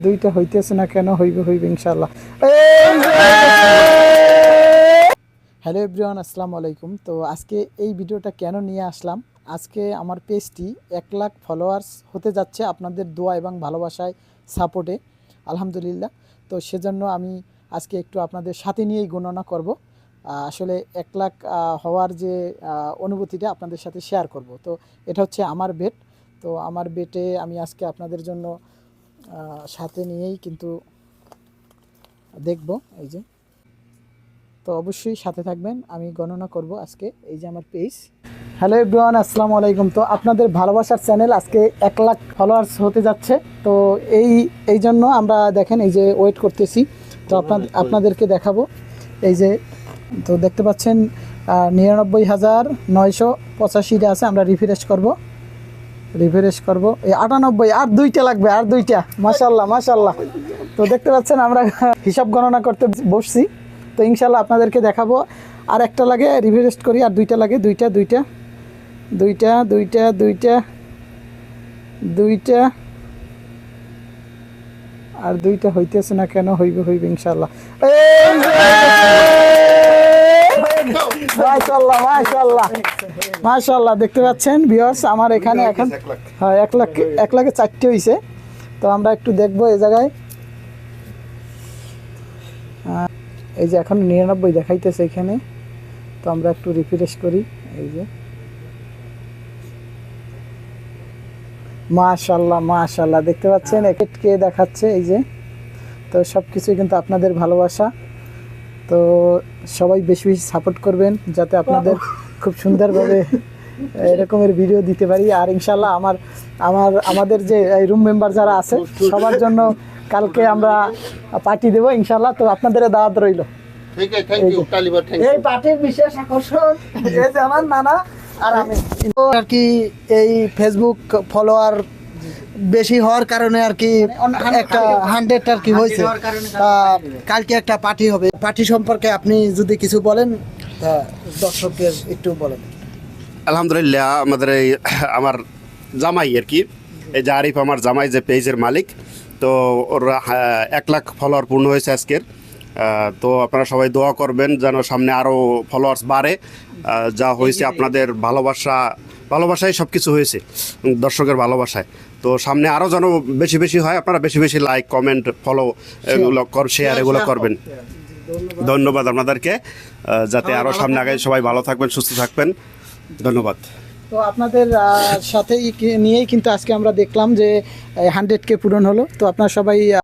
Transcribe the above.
দুইটা হইতেছে না কেন? হইবে ইনশাআল্লাহ। হ্যালো এভরিওয়ান, আসসালামু আলাইকুম। তো আজকে এই ভিডিওটা কেন নিয়ে আসলাম, আজকে আমার পেজটি 1 লাখ ফলোয়ার্স হতে যাচ্ছে আপনাদের দোয়া এবং ভালোবাসায় সাপোর্টে, আলহামদুলিল্লাহ। তো সেজন্য আমি আজকে একটু আপনাদের সাথে নিয়েই গণনা করব। আসলে 1 লাখ হওয়ার যে অনুভূতিটা আপনাদের সাথে শেয়ার করব। তো এটা হচ্ছে আমার বেট। তো আমার বেটে আমি আজকে আপনাদের জন্য সাথে নিয়েই কিন্তু দেখব। এই যে, তো অবশ্যই সাথে থাকবেন, আমি গণনা করব আজকে। এই যে আমার পেজ। হ্যালো এভরিওয়ান, আসসালামু আলাইকুম। তো আপনাদের ভালোবাসার চ্যানেল আজকে 1 লাখ ফলোয়ার্স হতে যাচ্ছে। তো এই জন্য আমরা দেখেন এই যে ওয়েট করতেছি। তো আপনাদেরকে দেখাবো। এই যে, তো দেখতে পাচ্ছেন 99,985 আছে। আমরা রিফ্রেশ করব। এই 98, আর দুইটা লাগবে, আর দুইটা। মাশাআল্লাহ। তো দেখতে পাচ্ছেন আমরা হিসাব গণনা করতে বসছি। তো ইনশাআল্লাহ আপনাদেরকে দেখাবো। আর একটা লাগে, রিফ্রেশ করি, আর দুইটা লাগে, দুইটা আর দুইটা হইতেছে না কেন? হইবে ইনশাআল্লাহ। মাশাআল্লাহ দেখতে পাচ্ছেন ভিউয়ার্স, আমার এখানে এখন 1 লাখে 4টে হয়েছে। তো আমরা একটু দেখবো এই জায়গায়। এই যে এখন 99 দেখাইতেছে এখানে। তো আমরা একটু রিফ্রেশ করি। এই যে মাশাআল্লাহ দেখতে পাচ্ছেন কে দেখাচ্ছে। এই যে, তো সব কিছুই কিন্তু আপনাদের ভালোবাসা। তো সবাই বেশি সাপোর্ট করবেন, যাতে আপনাদের খুব সুন্দরভাবে এরকমের ভিডিও দিতে পারি। আর ইনশাআল্লাহ আমাদের যে রুম মেম্বার যারা আছে সবার জন্য কালকে আমরা পার্টি দেবো ইনশাআল্লাহ। তো আপনাদের দাওয়াত রইল। এই পার্টির বিশেষ আকর্ষণ এই যে আমার নানা আর আমি আর কি। এই ফেসবুক ফলোয়ার বেশি হওয়ার কারণে আর কি একটা 100 আর কি হয়েছে। কালকে একটা পার্টি হবে। পার্টি সম্পর্কে আপনি যদি কিছু বলেন, দর্শকদের একটু বলেন। আলহামদুলিল্লাহ, আমাদের আমার জামাই আর কি, এই যে আরিফ আমার জামাই, যে পেজের মালিক। তো ওর 1 লাখ ফলোয়ার পূর্ণ হয়েছে আজকের। তো আপনারা সবাই দোয়া করবেন যেন সামনে আরও ফলোয়ার্স বাড়ে। যা হয়েছে আপনাদের ভালোবাসায় সব কিছু হয়েছে, দর্শকের ভালোবাসায়। তো সামনে আরও যেন বেশি হয়। আপনারা বেশি লাইক, কমেন্ট, ফলো, এগুলো শেয়ার এগুলো করবেন। ধন্যবাদ আপনাদেরকে, যাতে আরও সামনে আগে সবাই ভালো থাকবেন, সুস্থ থাকবেন। ধন্যবাদ। তো আপনাদের সাথেই নিয়েই কিন্তু আজকে আমরা দেখলাম যে 100K পূরণ হলো। তো আপনারা সবাই